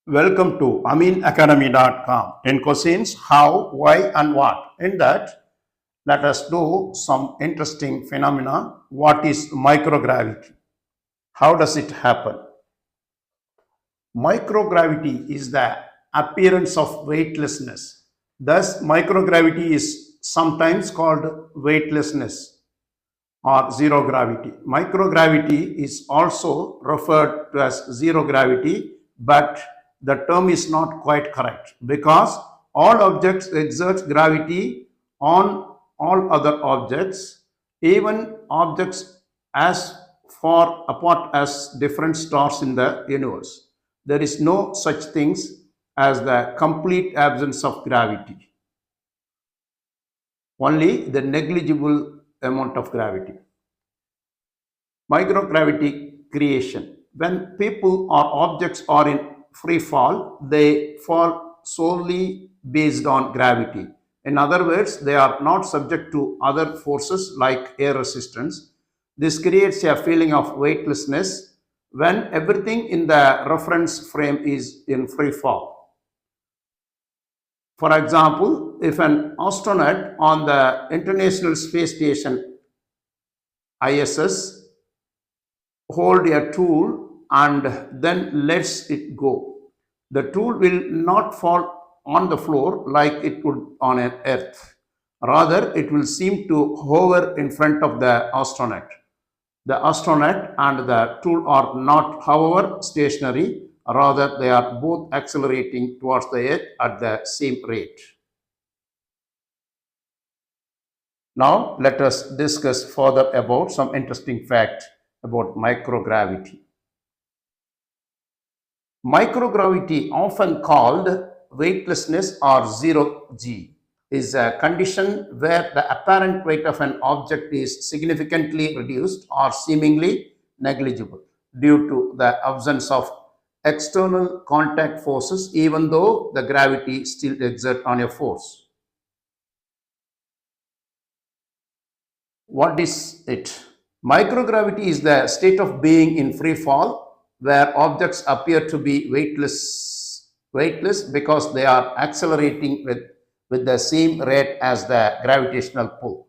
Welcome to aminacademy.com. 10 questions how, why, and what. In that, let us do some interesting phenomena. What is microgravity? How does it happen? Microgravity is the appearance of weightlessness. Thus, microgravity is sometimes called weightlessness or zero gravity. Microgravity is also referred to as zero gravity, but the term is not quite correct because all objects exert gravity on all other objects, even objects as far apart as different stars in the universe. There is no such things as the complete absence of gravity, only the negligible amount of gravity. Microgravity creation. When people or objects are in free fall, they fall solely based on gravity. In other words, they are not subject to other forces like air resistance. This creates a feeling of weightlessness when everything in the reference frame is in free fall. For example, if an astronaut on the International Space Station ISS hold a tool and then lets it go, the tool will not fall on the floor like it would on an earth. Rather, it will seem to hover in front of the astronaut. The astronaut and the tool are not, however, stationary. Rather, they are both accelerating towards the earth at the same rate. Now, let us discuss further about some interesting facts about microgravity. Microgravity, often called weightlessness or zero G, is a condition where the apparent weight of an object is significantly reduced or seemingly negligible due to the absence of external contact forces, even though the gravity still exerts on a force. What is it? Microgravity is the state of being in free fall where objects appear to be weightless because they are accelerating with the same rate as the gravitational pull.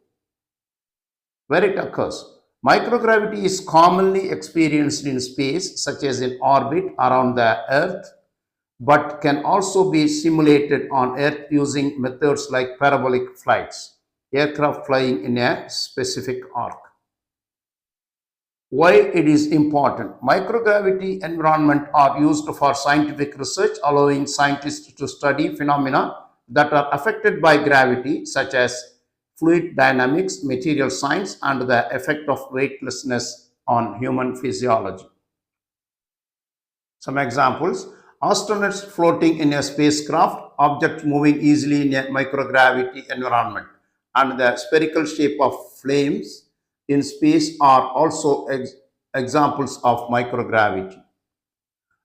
Where it occurs. Microgravity is commonly experienced in space, such as in orbit around the Earth, but can also be simulated on Earth using methods like parabolic flights, aircraft flying in a specific arc. Why it is important? Microgravity environment are used for scientific research, allowing scientists to study phenomena that are affected by gravity, such as fluid dynamics, material science, and the effect of weightlessness on human physiology. Some examples: astronauts floating in a spacecraft, objects moving easily in a microgravity environment, and the spherical shape of flames in space are also examples of microgravity.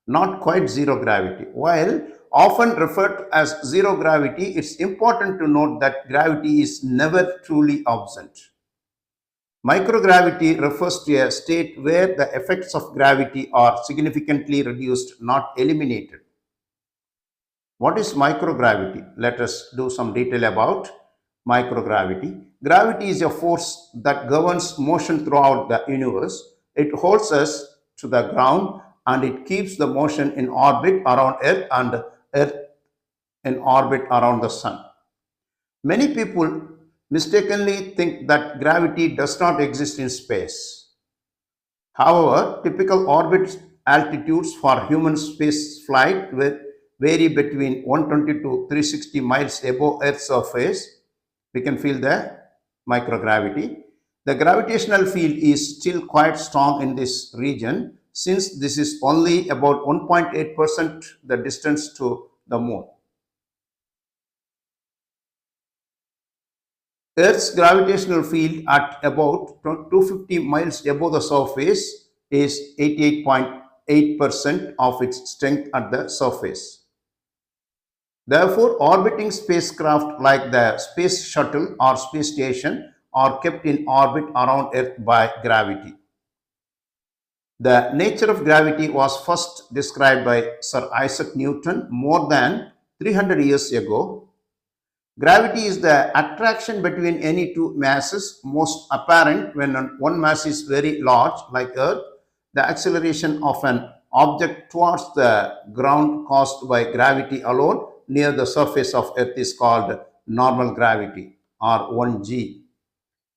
Not quite zero gravity. While often referred to as zero gravity, it's important to note that gravity is never truly absent. Microgravity refers to a state where the effects of gravity are significantly reduced, not eliminated. What is microgravity? Let us do some detail about microgravity. Gravity is a force that governs motion throughout the universe. It holds us to the ground and it keeps the motion in orbit around Earth and Earth in orbit around the Sun. Many people mistakenly think that gravity does not exist in space. However, typical orbit altitudes for human space flight vary between 120 to 360 miles above Earth's surface. We can feel the microgravity. The gravitational field is still quite strong in this region since this is only about 1.8% the distance to the moon. Earth's gravitational field at about 250 miles above the surface is 88.8% of its strength at the surface. Therefore, orbiting spacecraft like the Space Shuttle or Space Station are kept in orbit around Earth by gravity. The nature of gravity was first described by Sir Isaac Newton more than 300 years ago. Gravity is the attraction between any two masses, most apparent when one mass is very large, like Earth. The acceleration of an object towards the ground caused by gravity alone near the surface of Earth is called normal gravity, or 1g.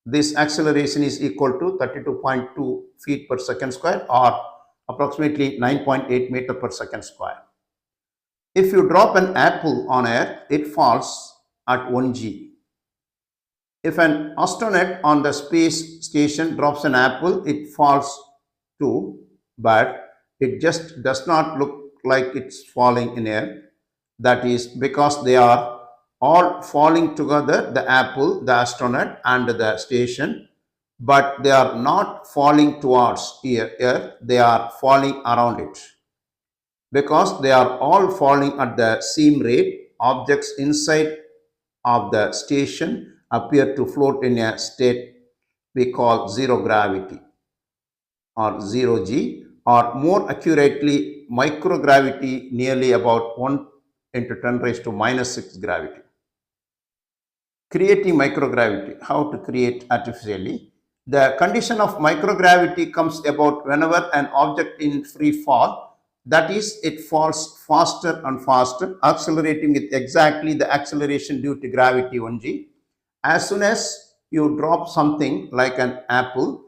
This acceleration is equal to 32.2 feet per second square, or approximately 9.8 meter per second square. If you drop an apple on Earth, it falls at 1g. If an astronaut on the space station drops an apple, it falls too, but it just does not look like it's falling in air. That is because they are all falling together, the apple, the astronaut, and the station, but they are not falling towards Earth, they are falling around it. Because they are all falling at the same rate, objects inside of the station appear to float in a state we call zero gravity, or 0g, or more accurately microgravity, nearly about 1 into 10 raised to minus 6 gravity. Creating microgravity, how to create artificially. The condition of microgravity comes about whenever an object in free fall, that is, it falls faster and faster, accelerating with exactly the acceleration due to gravity 1g. As soon as you drop something like an apple,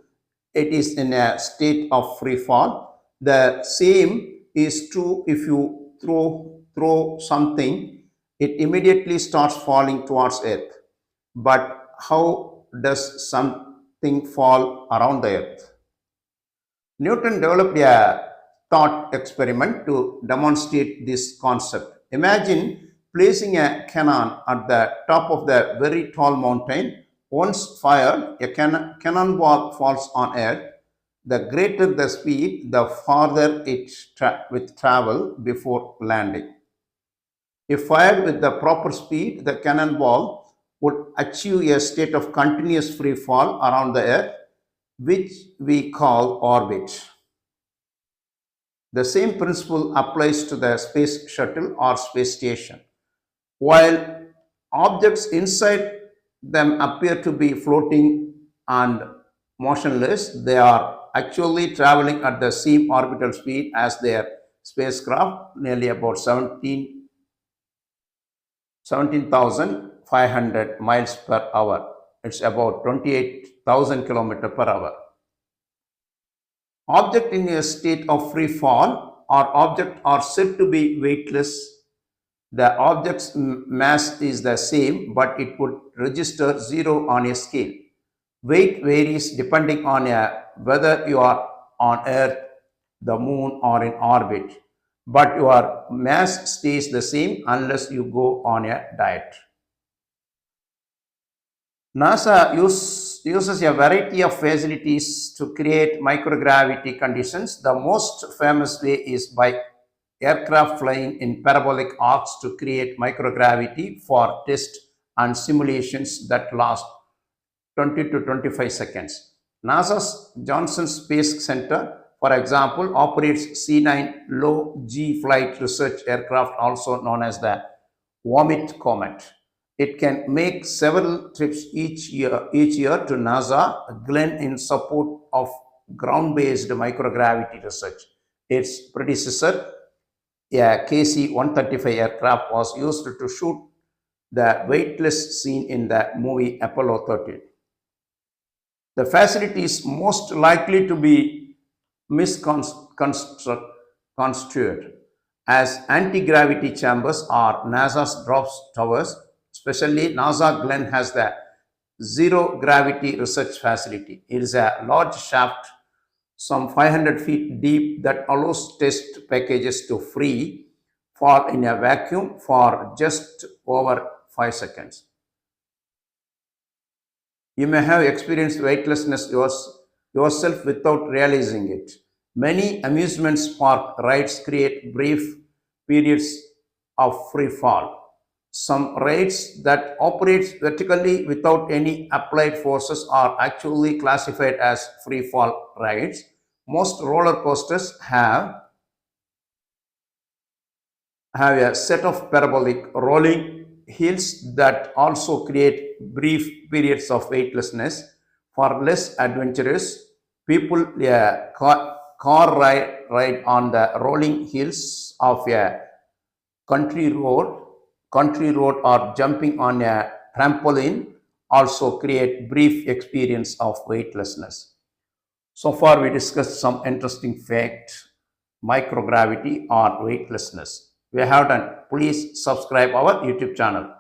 it is in a state of free fall. The same is true if you throw something, it immediately starts falling towards Earth. But how does something fall around the Earth? Newton developed a thought experiment to demonstrate this concept. Imagine placing a cannon at the top of the very tall mountain. Once fired, a cannonball falls on Earth. The greater the speed, the farther it will travel before landing. If fired with the proper speed, the cannonball would achieve a state of continuous free fall around the Earth, which we call orbit. The same principle applies to the space shuttle or space station. While objects inside them appear to be floating and motionless, they are actually traveling at the same orbital speed as their spacecraft, nearly about 17,500 miles per hour. It's about 28,000 kilometers per hour. Object in a state of free fall or object are said to be weightless. The object's mass is the same, but it would register 0 on a scale. Weight varies depending on whether you are on Earth, the moon, or in orbit, but your mass stays the same unless you go on a diet. NASA uses a variety of facilities to create microgravity conditions. The most famous way is by aircraft flying in parabolic arcs to create microgravity for tests and simulations that last 20 to 25 seconds. NASA's Johnson Space Center, for example, operates C-9 low-G flight research aircraft, also known as the Vomit Comet. It can make several trips each year to NASA Glenn in support of ground-based microgravity research. Its predecessor, a KC-135 aircraft, was used to shoot the weightless scene in the movie Apollo 13. The facility is most likely to be misconstrued as anti-gravity chambers or NASA's drop towers. Especially NASA Glenn has the zero gravity research facility. It is a large shaft some 500 feet deep that allows test packages to free fall in a vacuum for just over 5 seconds. You may have experienced weightlessness yourself without realizing it. Many amusement park rides create brief periods of free fall. Some rides that operate vertically without any applied forces are actually classified as free fall rides. Most roller coasters have a set of parabolic rolling hills that also create brief periods of weightlessness. For less adventurous people, a car ride on the rolling hills of a country road, country road or jumping on a trampoline also create brief experience of weightlessness. So far, we discussed some interesting facts, microgravity or weightlessness. We have done. Please subscribe our YouTube channel.